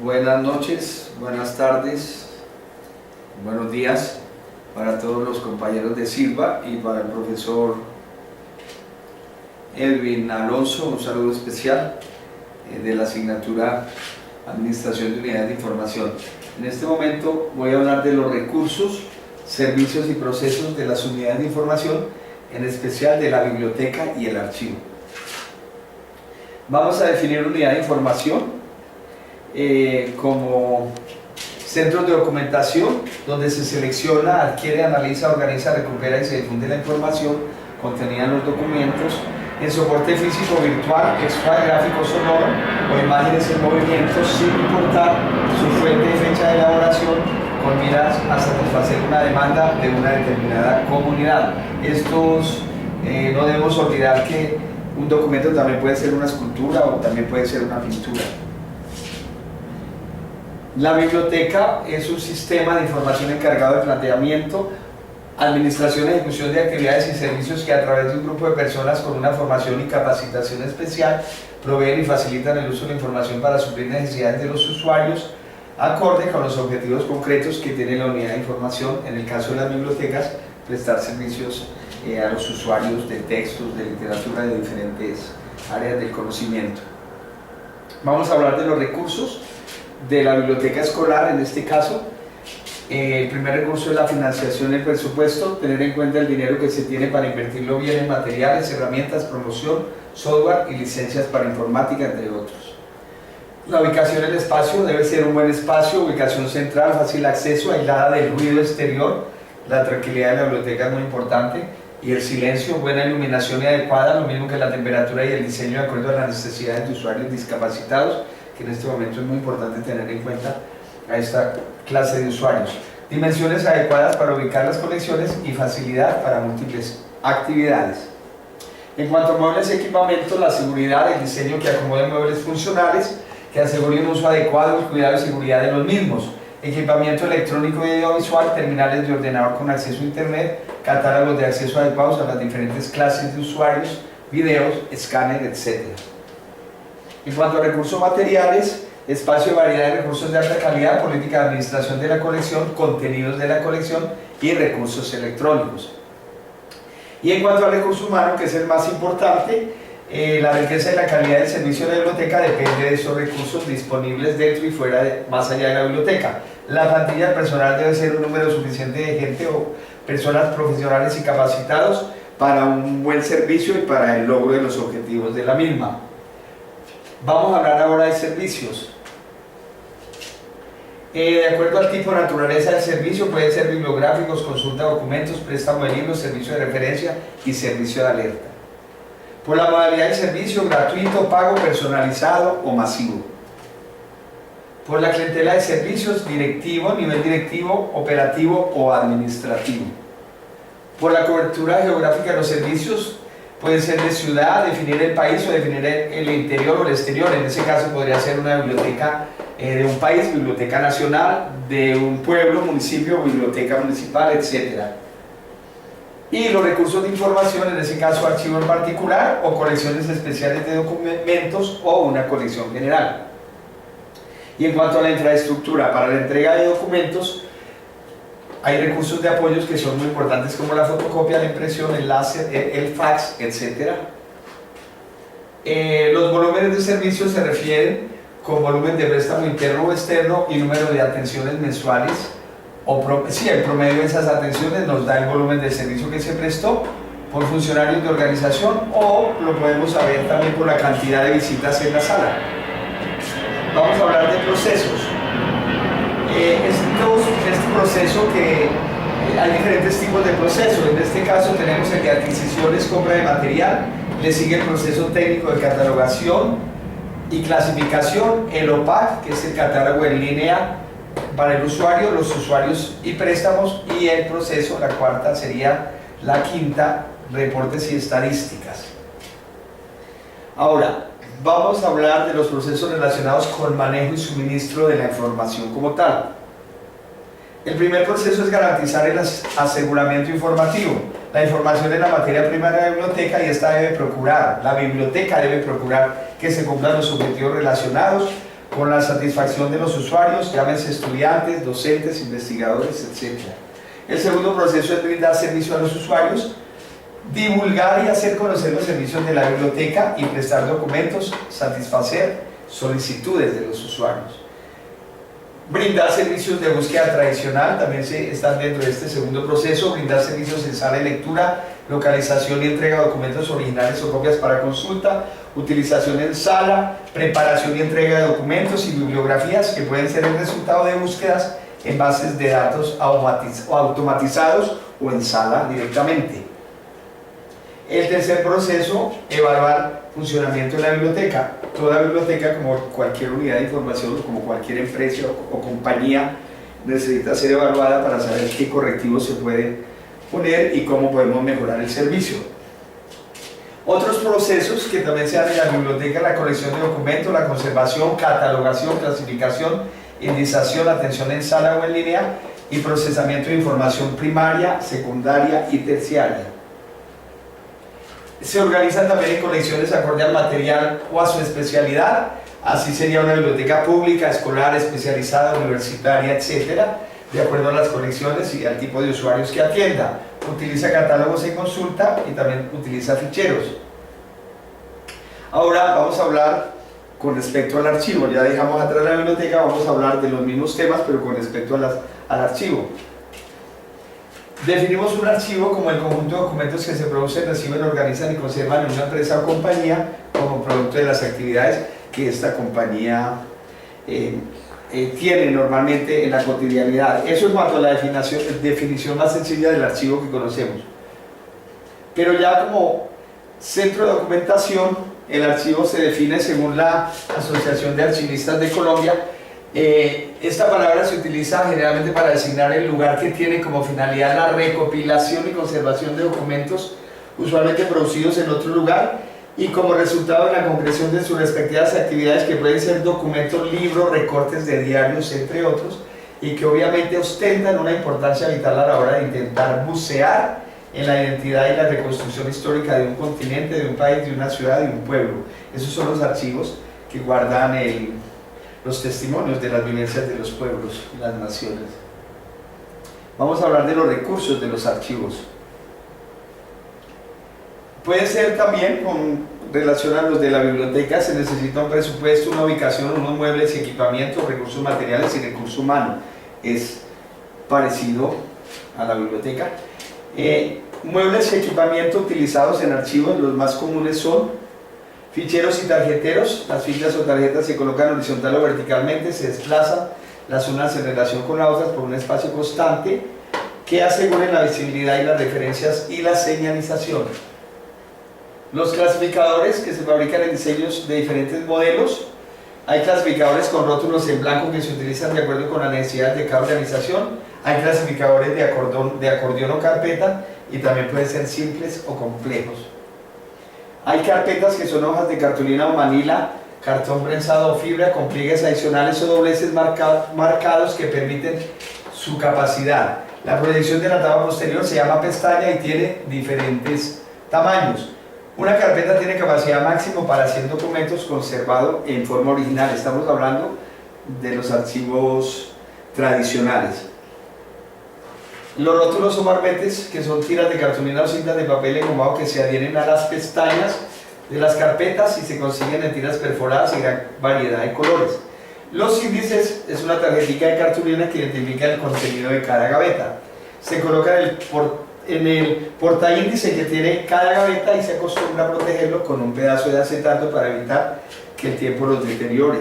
Buenas noches, buenas tardes, buenos días para todos los compañeros de Silva y para el profesor Edwin Alonso, un saludo especial de la asignatura Administración de Unidades de Información. En este momento voy a hablar de los recursos, servicios y procesos de las unidades de información, en especial de la biblioteca y el archivo. Vamos a definir unidad de información como centros de documentación donde se selecciona, adquiere, analiza, organiza, recupera y se difunde la información contenida en los documentos en soporte físico, virtual, textual, gráfico, sonoro o imágenes en movimiento, sin importar su fuente y fecha de elaboración, con miras a satisfacer una demanda de una determinada comunidad. No debemos olvidar que un documento también puede ser una escultura o también puede ser una pintura. La biblioteca es un sistema de información encargado de planteamiento, administración y ejecución de actividades y servicios que a través de un grupo de personas con una formación y capacitación especial proveen y facilitan el uso de la información para suplir necesidades de los usuarios acorde con los objetivos concretos que tiene la unidad de información. En el caso de las bibliotecas, prestar servicios a los usuarios de textos, de literatura, de diferentes áreas del conocimiento. Vamos a hablar de los recursos de la biblioteca escolar. En este caso, el primer recurso es la financiación del presupuesto, tener en cuenta el dinero que se tiene para invertirlo bien en materiales, herramientas, promoción, software y licencias para informática, entre otros. La ubicación del espacio debe ser un buen espacio, ubicación central, fácil acceso, aislada del ruido exterior. La tranquilidad de la biblioteca es muy importante, y el silencio, buena iluminación y adecuada, lo mismo que la temperatura y el diseño de acuerdo a las necesidades de usuarios discapacitados, que en este momento es muy importante tener en cuenta a esta clase de usuarios. Dimensiones adecuadas para ubicar las colecciones y facilidad para múltiples actividades. En cuanto a muebles y equipamientos, la seguridad, el diseño que acomode muebles funcionales, que asegure un uso adecuado y cuidado y seguridad de los mismos. Equipamiento electrónico y audiovisual, terminales de ordenador con acceso a internet, catálogos de acceso adecuados a las diferentes clases de usuarios, videos, escáner, etc. En cuanto a recursos materiales, espacio de variedad de recursos de alta calidad, política de administración de la colección, contenidos de la colección y recursos electrónicos. Y en cuanto al recurso humano, que es el más importante, la riqueza y la calidad del servicio de la biblioteca depende de esos recursos disponibles dentro y fuera, más allá de la biblioteca. La plantilla del personal debe ser un número suficiente de gente o personas profesionales y capacitados para un buen servicio y para el logro de los objetivos de la misma. Vamos a hablar ahora de servicios. De acuerdo al tipo de naturaleza del servicio, pueden ser bibliográficos, consulta de documentos, préstamo de libros, servicio de referencia y servicio de alerta. Por la modalidad de servicio, gratuito, pago, personalizado o masivo. Por la clientela de servicios, directivo, nivel directivo, operativo o administrativo. Por la cobertura geográfica de los servicios, puede ser de ciudad, definir el país o definir el interior o el exterior. En ese caso podría ser una biblioteca de un país, biblioteca nacional, de un pueblo, municipio, biblioteca municipal, etc. Y los recursos de información, en ese caso archivo en particular o colecciones especiales de documentos o una colección general. Y en cuanto a la infraestructura para la entrega de documentos, hay recursos de apoyos que son muy importantes, como la fotocopia, la impresión, el láser, el fax, etc. Los volúmenes de servicios se refieren con volumen de préstamo interno o externo y número de atenciones mensuales. El promedio de esas atenciones nos da el volumen del servicio que se prestó por funcionarios de organización, o lo podemos saber también por la cantidad de visitas en la sala. Vamos a hablar de procesos. Este proceso que hay diferentes tipos de procesos. En este caso tenemos el de adquisiciones, compra de material, le sigue el proceso técnico de catalogación y clasificación, el OPAC, que es el catálogo en línea para el usuario, los usuarios y préstamos, y el proceso, la cuarta sería la quinta, reportes y estadísticas. Ahora, vamos a hablar de los procesos relacionados con manejo y suministro de la información como tal. El primer proceso es garantizar el aseguramiento informativo. La información es la materia prima de la biblioteca y la biblioteca debe procurar que se cumplan los objetivos relacionados con la satisfacción de los usuarios, llámense estudiantes, docentes, investigadores, etc. El segundo proceso es brindar servicio a los usuarios, divulgar y hacer conocer los servicios de la biblioteca y prestar documentos, satisfacer solicitudes de los usuarios. Brindar servicios de búsqueda tradicional, también están dentro de este segundo proceso. Brindar servicios en sala de lectura, localización y entrega de documentos originales o copias para consulta, utilización en sala, preparación y entrega de documentos y bibliografías que pueden ser el resultado de búsquedas en bases de datos automatizados o en sala directamente. El tercer proceso, evaluar funcionamiento de la biblioteca. Toda biblioteca, como cualquier unidad de información, como cualquier empresa o compañía, necesita ser evaluada para saber qué correctivos se pueden poner y cómo podemos mejorar el servicio. Otros procesos que también se dan en la biblioteca: la colección de documentos, la conservación, catalogación, clasificación, indización, atención en sala o en línea y procesamiento de información primaria, secundaria y terciaria. Se organizan también en colecciones acorde al material o a su especialidad. Así sería una biblioteca pública, escolar, especializada, universitaria, etc., de acuerdo a las colecciones y al tipo de usuarios que atienda. Utiliza catálogos en consulta y también utiliza ficheros. Ahora vamos a hablar con respecto al archivo. Ya dejamos atrás la biblioteca, vamos a hablar de los mismos temas, pero con respecto al archivo. Definimos un archivo como el conjunto de documentos que se producen, reciben, organizan y conservan en una empresa o compañía como producto de las actividades que esta compañía tiene normalmente en la cotidianidad. Eso en cuanto a la definición más sencilla del archivo que conocemos. Pero ya como centro de documentación, el archivo se define según la Asociación de Archivistas de Colombia. Esta palabra se utiliza generalmente para designar el lugar que tiene como finalidad la recopilación y conservación de documentos usualmente producidos en otro lugar y como resultado de la concreción de sus respectivas actividades, que pueden ser documentos, libros, recortes de diarios, entre otros, y que obviamente ostentan una importancia vital a la hora de intentar bucear en la identidad y la reconstrucción histórica de un continente, de un país, de una ciudad, de un pueblo. Esos son los archivos que guardan los testimonios de las vivencias de los pueblos y las naciones. Vamos a hablar de los recursos de los archivos. Puede ser también, con relación a los de la biblioteca, se necesita un presupuesto, una ubicación, unos muebles y equipamientos, recursos materiales y recurso humano. Es parecido a la biblioteca. Muebles y equipamiento utilizados en archivos, los más comunes son ficheros y tarjeteros. Las fichas o tarjetas se colocan horizontal o verticalmente, se desplazan las unas en relación con las otras por un espacio constante que aseguren la visibilidad y las referencias y la señalización. Los clasificadores, que se fabrican en diseños de diferentes modelos. Hay clasificadores con rótulos en blanco que se utilizan de acuerdo con las necesidades de cada organización. Hay clasificadores de acordeón o carpeta, y también pueden ser simples o complejos. Hay carpetas que son hojas de cartulina o manila, cartón prensado o fibra, con pliegues adicionales o dobleces marcados que permiten su capacidad. La proyección de la tapa posterior se llama pestaña y tiene diferentes tamaños. Una carpeta tiene capacidad máxima para 100 documentos conservados en forma original. Estamos hablando de los archivos tradicionales. Los rótulos o barbetes, que son tiras de cartulina o cintas de papel engomado que se adhieren a las pestañas de las carpetas y se consiguen en tiras perforadas y gran variedad de colores. Los índices es una tarjetita de cartulina que identifica el contenido de cada gaveta. Se coloca en el portaíndice que tiene cada gaveta y se acostumbra a protegerlo con un pedazo de acetato para evitar que el tiempo los deteriore.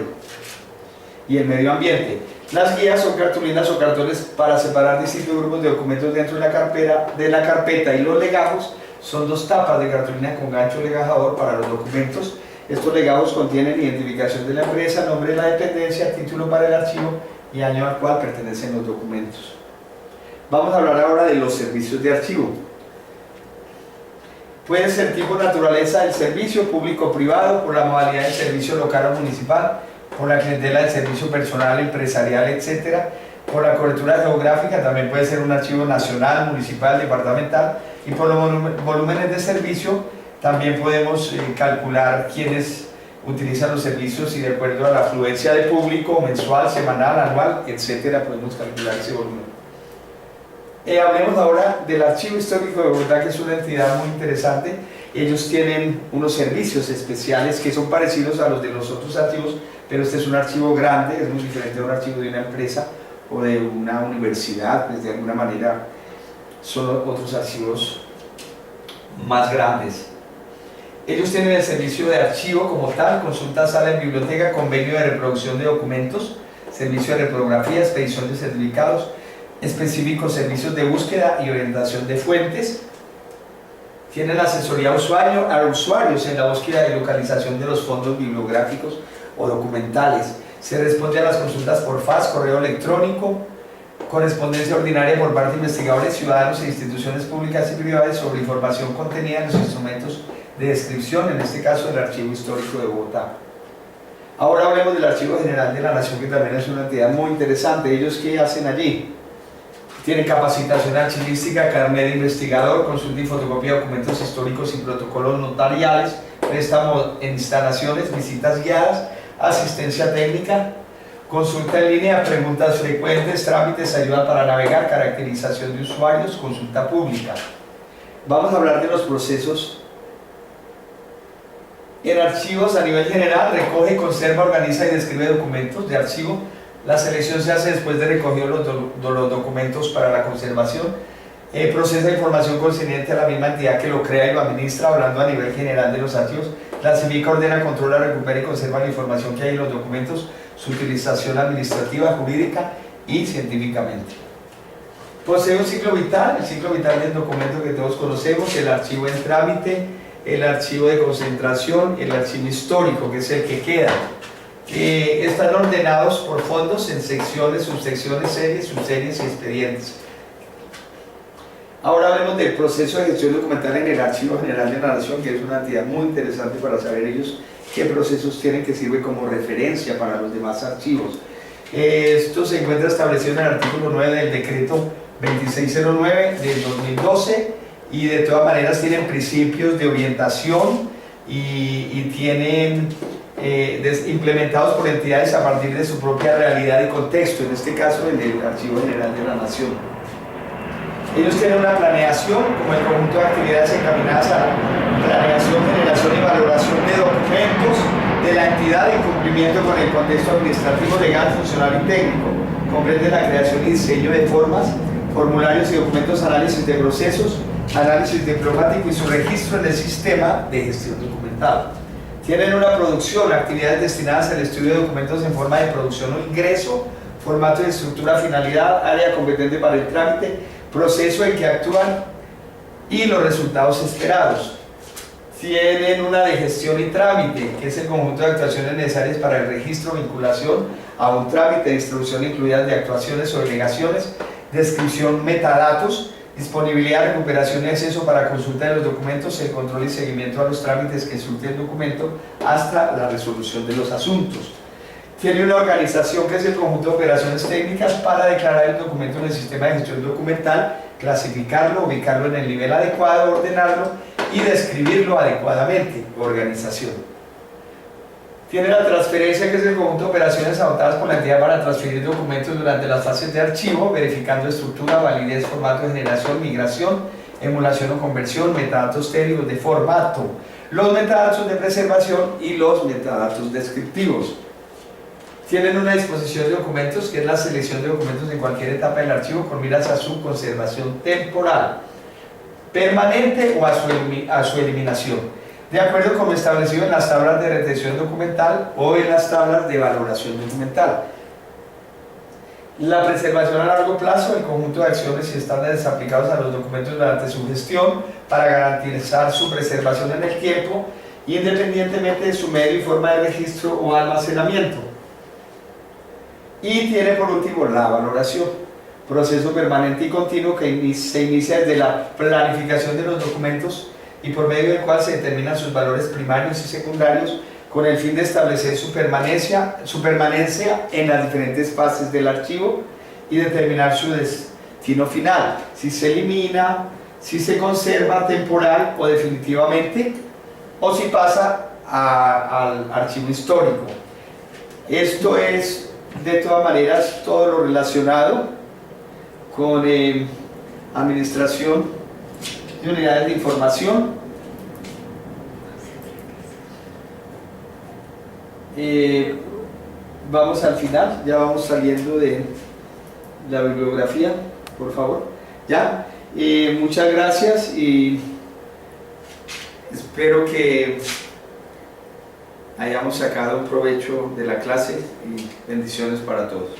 Y el medio ambiente. Las guías son cartulinas o cartones para separar distintos grupos de documentos dentro de la carpeta, y los legajos son dos tapas de cartulina con gancho legajador para los documentos. Estos legajos contienen identificación de la empresa, nombre de la dependencia, título para el archivo y año al cual pertenecen los documentos. Vamos a hablar ahora de los servicios de archivo. Puede ser tipo naturaleza del servicio, público o privado, por la modalidad de servicio local o municipal, por la clientela del servicio personal, empresarial, etc. Por la cobertura geográfica, también puede ser un archivo nacional, municipal, departamental, y por los volúmenes de servicio también podemos calcular quiénes utilizan los servicios y de acuerdo a la afluencia de público, mensual, semanal, anual, etcétera, podemos calcular ese volumen. Hablemos ahora del Archivo Histórico de Bogotá, que es una entidad muy interesante. Ellos tienen unos servicios especiales que son parecidos a los de los otros archivos, pero este es un archivo grande, es muy diferente a un archivo de una empresa o de una universidad, pues de alguna manera son otros archivos más grandes. Ellos tienen el servicio de archivo como tal, consulta, sala en biblioteca, convenio de reproducción de documentos, servicio de reprografía, expedición de certificados, específicos servicios de búsqueda y orientación de fuentes. Tienen asesoría a usuarios en la búsqueda y localización de los fondos bibliográficos o documentales. Se responde a las consultas por fax, correo electrónico, correspondencia ordinaria por parte de investigadores, ciudadanos e instituciones públicas y privadas sobre información contenida en los instrumentos de descripción, en este caso del Archivo Histórico de Bogotá. Ahora hablemos del Archivo General de la Nación, que también es una entidad muy interesante. ¿Ellos qué hacen allí? Tienen capacitación archivística, carnet de investigador, consulta y fotocopia de documentos históricos y protocolos notariales, préstamo en instalaciones, visitas guiadas, asistencia técnica, consulta en línea, preguntas frecuentes, trámites, ayuda para navegar, caracterización de usuarios, consulta pública. Vamos a hablar de los procesos. En archivos a nivel general, recoge, conserva, organiza y describe documentos de archivo. La selección se hace después de recoger los documentos para la conservación. Procesa información concerniente a la misma entidad que lo crea y lo administra, hablando a nivel general de los archivos. Clasifica, ordena, controla, recupera y conserva la información que hay en los documentos, su utilización administrativa, jurídica y científicamente. Posee un ciclo vital, el ciclo vital del documento que todos conocemos, el archivo en trámite, el archivo de concentración, el archivo histórico, que es el que queda. Están ordenados por fondos en secciones, subsecciones, series, subseries y expedientes. Ahora hablemos del proceso de gestión documental en el Archivo General de la Nación, que es una entidad muy interesante para saber ellos qué procesos tienen, que sirve como referencia para los demás archivos. Esto se encuentra establecido en el artículo 9 del decreto 2609 del 2012 y de todas maneras tienen principios de orientación y tienen implementados por entidades a partir de su propia realidad y contexto, en este caso el del Archivo General de la Nación. Ellos tienen una planeación como el conjunto de actividades encaminadas a la planeación, generación y valoración de documentos de la entidad en cumplimiento con el contexto administrativo, legal, funcional y técnico. Comprende la creación y diseño de formas, formularios y documentos, análisis de procesos, análisis diplomático y su registro en el sistema de gestión documental. Tienen una producción, actividades destinadas al estudio de documentos en forma de producción o ingreso, formato y estructura, finalidad, área competente para el trámite, proceso en que actúan y los resultados esperados. Tienen una de gestión y trámite, que es el conjunto de actuaciones necesarias para el registro, vinculación a un trámite de instrucción incluidas de actuaciones o delegaciones, descripción, metadatos, disponibilidad, recuperación y acceso para consulta de los documentos, el control y seguimiento a los trámites que surte el documento hasta la resolución de los asuntos. Tiene una organización que es el conjunto de operaciones técnicas para declarar el documento en el sistema de gestión documental, clasificarlo, ubicarlo en el nivel adecuado, ordenarlo y describirlo adecuadamente, organización. Tiene la transferencia, que es el conjunto de operaciones adoptadas por la entidad para transferir documentos durante las fases de archivo, verificando estructura, validez, formato de generación, migración, emulación o conversión, metadatos técnicos de formato, los metadatos de preservación y los metadatos descriptivos. Tienen una disposición de documentos, que es la selección de documentos en cualquier etapa del archivo con miras a su conservación temporal, permanente o a su eliminación, de acuerdo con lo establecido en las tablas de retención documental o en las tablas de valoración documental. La preservación a largo plazo, el conjunto de acciones y estándares aplicados a los documentos durante su gestión para garantizar su preservación en el tiempo, independientemente de su medio y forma de registro o almacenamiento. Y tiene por último la valoración, proceso permanente y continuo que se inicia desde la planificación de los documentos y por medio del cual se determinan sus valores primarios y secundarios con el fin de establecer su permanencia en las diferentes fases del archivo y determinar su destino final, si se elimina, si se conserva temporal o definitivamente, o si pasa al archivo histórico. Esto es de todas maneras todo lo relacionado con administración de unidades de información. Vamos al final, ya vamos saliendo de la bibliografía, por favor. ¿Ya? Muchas gracias y espero que hayamos sacado un provecho de la clase y bendiciones para todos.